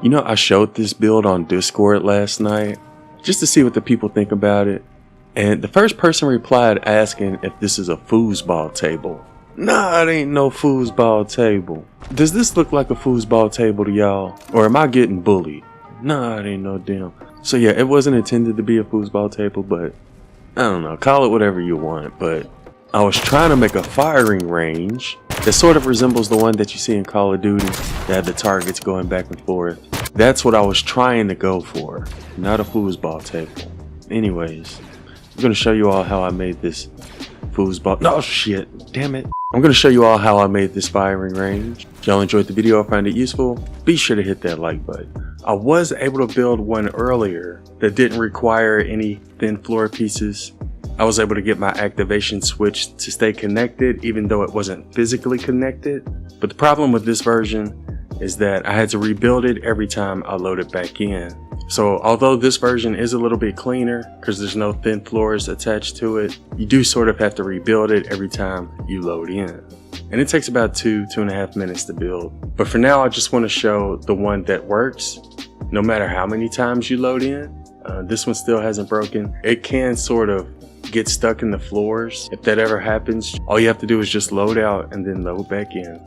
You know, I showed this build on Discord last night just to see what the people think about it. And the first person replied asking if this is a foosball table. Nah, it ain't no foosball table. Does this look like a foosball table to y'all? Or am I getting bullied? Nah, it ain't no damn. So yeah, it wasn't intended to be a foosball table, but I don't know, call it whatever you want. But I was trying to make a firing range that sort of resembles the one that you see in Call of Duty that had the targets going back and forth. That's what I was trying to go for, not a foosball table. Anyways, I'm gonna show you all how I made this foosball. No shit, damn it. I'm gonna show you all how I made this firing range. If y'all enjoyed the video or found it useful, be sure to hit that like button. I was able to build one earlier that didn't require any thin floor pieces. I was able to get my activation switch to stay connected even though it wasn't physically connected. But the problem with this version is that I had to rebuild it every time I load it back in. So although this version is a little bit cleaner because there's no thin floors attached to it, you do sort of have to rebuild it every time you load in. And it takes about 2.5 minutes to build. But for now, I just want to show the one that works no matter how many times you load in. This one still hasn't broken. It can sort of get stuck in the floors. If that ever happens, all you have to do is just load out and then load back in,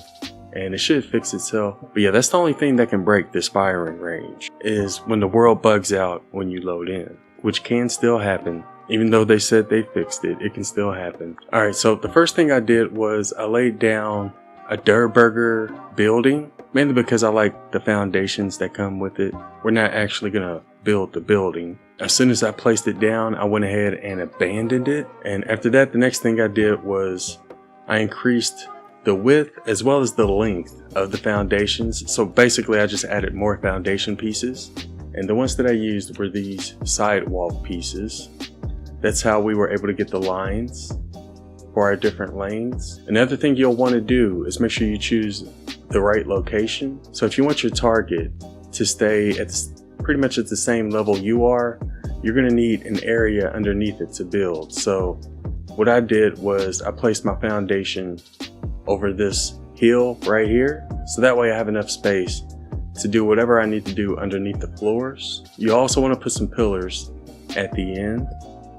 and it should fix itself. But yeah, that's the only thing that can break this firing range, is when the world bugs out when you load in, which can still happen. Even though they said they fixed it, it can still happen. All right, so the first thing I did was I laid down a Durburger building, mainly because I like the foundations that come with it. We're not actually gonna build the building. As soon as I placed it down, I went ahead and abandoned it. And after that, the next thing I did was I increased the width as well as the length of the foundations. So basically I just added more foundation pieces. And the ones that I used were these sidewalk pieces. That's how we were able to get the lines for our different lanes. Another thing you'll want to do is make sure you choose the right location. So if you want your target to stay at pretty much at the same level you are, you're going to need an area underneath it to build. So what I did was I placed my foundation over this hill right here, so that way I have enough space to do whatever I need to do underneath the floors. You also want to put some pillars at the end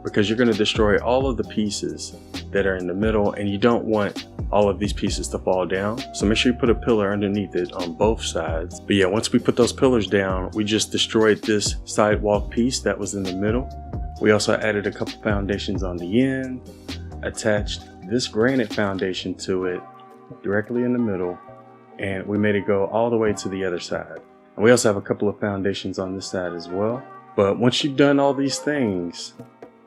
because you're going to destroy all of the pieces that are in the middle, and you don't want all of these pieces to fall down. So make sure you put a pillar underneath it on both sides. But yeah, once we put those pillars down, we just destroyed this sidewalk piece that was in the middle. We also added a couple foundations on the end, attached this granite foundation to it directly in the middle, and we made it go all the way to the other side. And we also have a couple of foundations on this side as well. But once you've done all these things,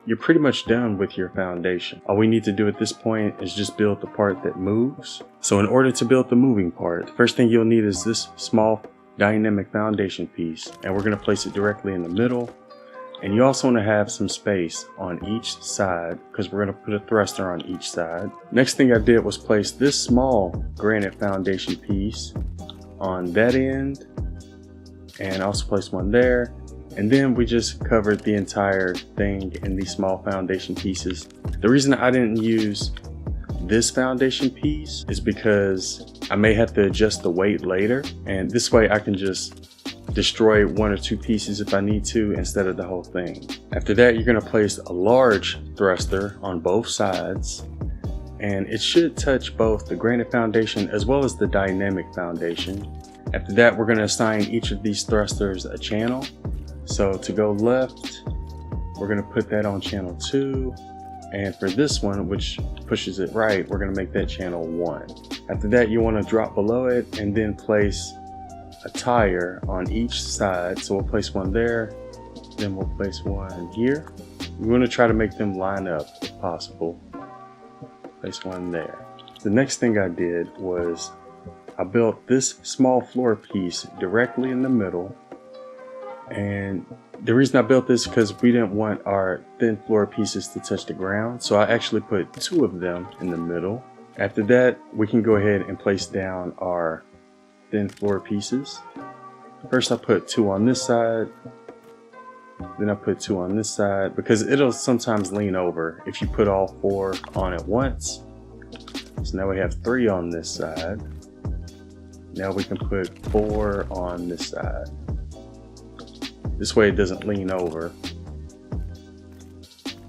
you're pretty much done with your foundation. All we need to do at this point is just build the part that moves. So in order to build the moving part, the first thing you'll need is this small dynamic foundation piece, and we're going to place it directly in the middle. And you also want to have some space on each side because we're going to put a thruster on each side. Next thing I did was place this small granite foundation piece on that end, and also place one there. And then we just covered the entire thing in these small foundation pieces. The reason I didn't use this foundation piece is because I may have to adjust the weight later, and this way I can just destroy one or two pieces if I need to instead of the whole thing. After that, you're going to place a large thruster on both sides, and it should touch both the granite foundation as well as the dynamic foundation. After that, we're going to assign each of these thrusters a channel. So to go left, we're going to put that on channel 2, and for this one, which pushes it right, we're going to make that channel 1. After that, you want to drop below it and then place a tire on each side. So we'll place one there, then we'll place one here. We want to try to make them line up if possible. Place one there. The next thing I did was I built this small floor piece directly in the middle. And the reason I built this is because we didn't want our thin floor pieces to touch the ground. So I actually put 2 of them in the middle. After that, we can go ahead and place down our thin floor pieces. First I put 2 on this side, then I put 2 on this side because it'll sometimes lean over if you put all 4 on at once. So now we have 3 on this side. Now we can put 4 on this side. This way it doesn't lean over.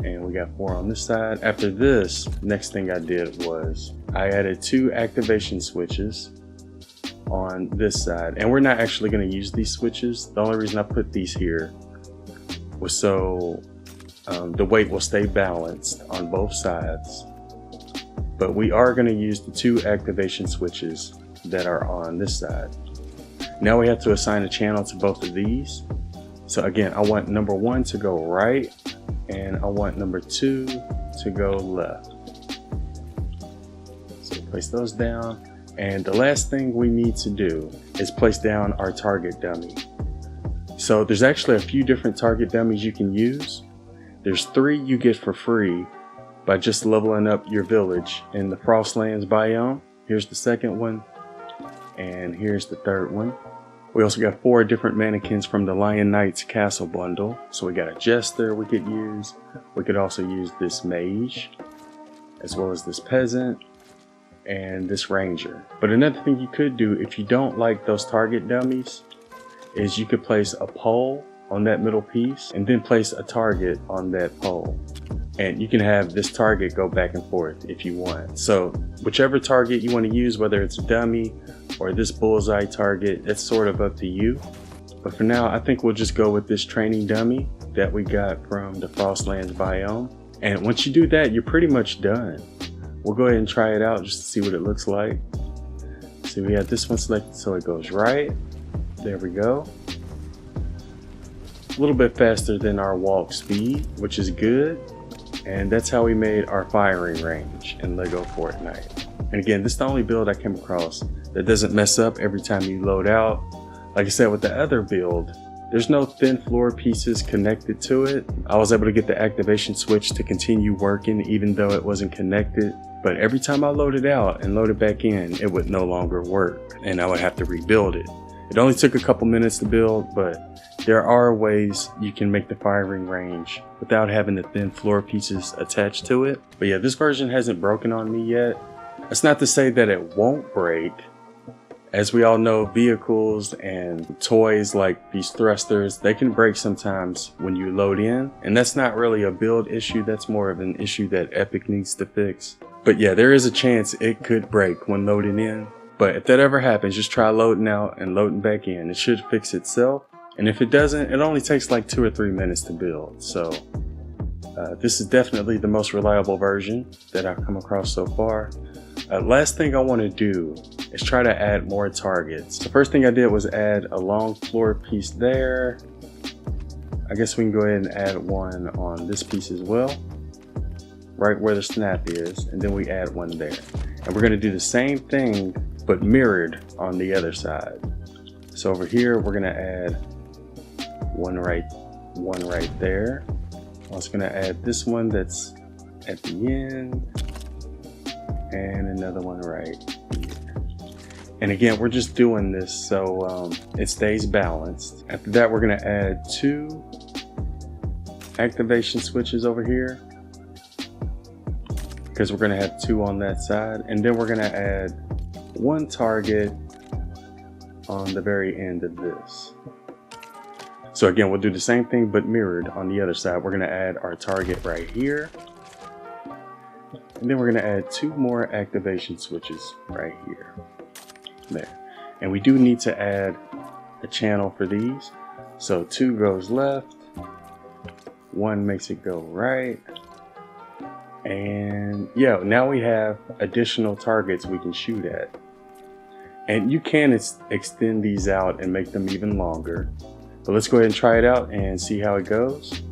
And we got 4 on this side. After this, next thing I did was I added 2 activation switches on this side. And we're not actually going to use these switches. The only reason I put these here was so the weight will stay balanced on both sides. But we are going to use the 2 activation switches that are on this side. Now we have to assign a channel to both of these. So again, I want number 1 to go right, and I want number 2 to go left. So place those down. And the last thing we need to do is place down our target dummy. So there's actually a few different target dummies you can use. There's 3 you get for free by just leveling up your village in the Frostlands biome. Here's the second one, and here's the third one. We also got 4 different mannequins from the Lion Knight's Castle bundle. So we got a Jester we could use. We could also use this Mage, as well as this Peasant, and this Ranger. But another thing you could do if you don't like those target dummies is you could place a pole on that middle piece and then place a target on that pole. And you can have this target go back and forth if you want. So whichever target you want to use, whether it's a dummy or this bullseye target, it's sort of up to you. But for now, I think we'll just go with this training dummy that we got from the Frostlands biome. And once you do that, you're pretty much done. We'll go ahead and try it out just to see what it looks like. So we have this one selected so it goes right. There we go. A little bit faster than our walk speed, which is good. And that's how we made our firing range in Lego Fortnite. And again, this is the only build I came across that doesn't mess up every time you load out. Like I said, with the other build, there's no thin floor pieces connected to it. I was able to get the activation switch to continue working even though it wasn't connected. But every time I loaded out and loaded back in, it would no longer work and I would have to rebuild it. It only took a couple minutes to build, but there are ways you can make the firing range without having the thin floor pieces attached to it. But yeah, this version hasn't broken on me yet. That's not to say that it won't break. As we all know, vehicles and toys like these thrusters, they can break sometimes when you load in. And that's not really a build issue, that's more of an issue that Epic needs to fix. But yeah, there is a chance it could break when loading in. But if that ever happens, just try loading out and loading back in. It should fix itself. And if it doesn't, it only takes like 2 or 3 minutes to build. So this is definitely the most reliable version that I've come across so far. Last thing I want to do is try to add more targets. The first thing I did was add a long floor piece there. I guess we can go ahead and add one on this piece as well, right where the snap is, and then we add one there. And we're going to do the same thing but mirrored on the other side. So over here we're going to add one right there. I was going to add this one that's at the end and another one right here. And again, we're just doing this so it stays balanced. After that, we're going to add 2 activation switches over here because we're going to have 2 on that side, and then we're going to add 1 target on the very end of this. So again, we'll do the same thing but mirrored on the other side. We're going to add our target right here, and then we're going to add 2 more activation switches right here. There. And we do need to add a channel for these. So 2 goes left, 1 makes it go right. And yeah, now we have additional targets we can shoot at. And you can extend these out and make them even longer. But let's go ahead and try it out and see how it goes.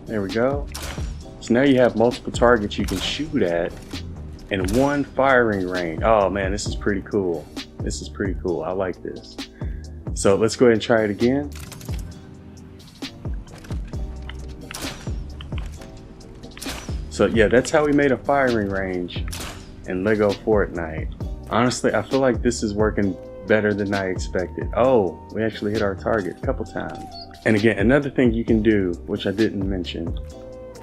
There we go. So now you have multiple targets you can shoot at in 1 firing range. Oh man, this is pretty cool. This is pretty cool. I like this. So let's go ahead and try it again. So yeah, that's how we made a firing range in Lego Fortnite. Honestly, I feel like this is working better than I expected. Oh, we actually hit our target a couple times. And again, another thing you can do, which I didn't mention,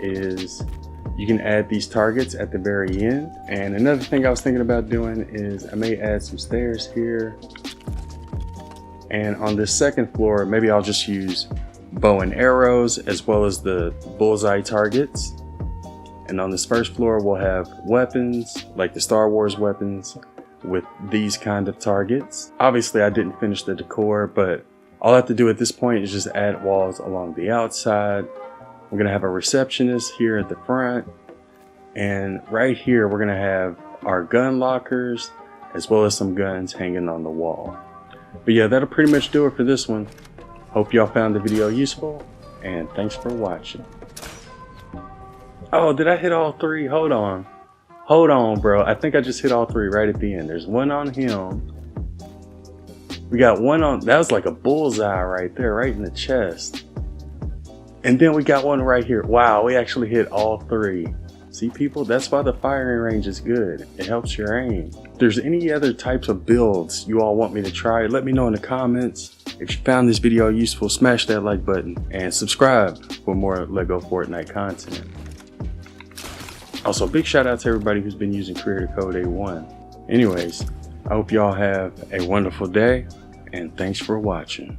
is you can add these targets at the very end. And another thing I was thinking about doing is I may add some stairs here And on this second floor, maybe I'll just use bow and arrows as well as the bullseye targets. And on this first floor, we'll have weapons, like the Star Wars weapons, with these kind of targets. Obviously, I didn't finish the decor, but all I have to do at this point is just add walls along the outside. We're gonna have a receptionist here at the front. And right here, we're gonna have our gun lockers, as well as some guns hanging on the wall. But yeah, that'll pretty much do it for this one. Hope y'all found the video useful, and thanks for watching. Oh, did I hit all three? Hold on, bro. I think I just hit all three right at the end. There's one on him. We got one on, that was like a bullseye right there, right in the chest. And then we got one right here. Wow, we actually hit all three. See, people, that's why the firing range is good. It helps your aim. If there's any other types of builds you all want me to try, let me know in the comments. If you found this video useful, smash that like button and subscribe for more Lego Fortnite content. Also, big shout out to everybody who's been using creator code A1. Anyways, I hope y'all have a wonderful day, and thanks for watching.